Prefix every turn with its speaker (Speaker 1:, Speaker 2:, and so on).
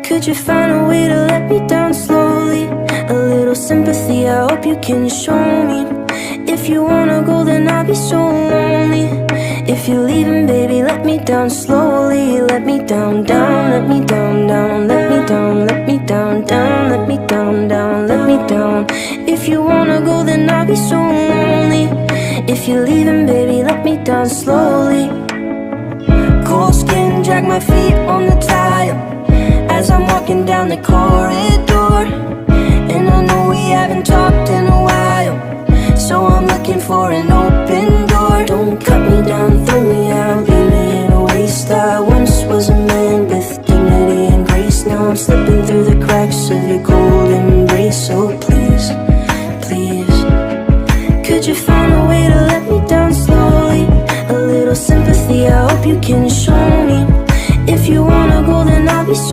Speaker 1: Could you find a way to let me down slowly? A little sympathy, I hope you can show me. If you wanna go, then I'll be so lonely. If you're leaving, baby, let me down slowly. Let me down, down, let me down, down. Let me down, let me down, down. Let me down, down, let me down. If you wanna go, then I'll be so lonely. If you're leaving, baby, let me down slowly. Cold skin, drag my feet on the tile as I'm walking down the corridor. And I know we haven't talked in a while, so I'm looking for an open door. Don't cut me down, throw me out, leave me in a waste. I once was a man with dignity and grace. Now I'm slipping through the cracks of your cold embrace. So please, please, could you find a way to let me down slowly? A little sympathy, I hope you can show me.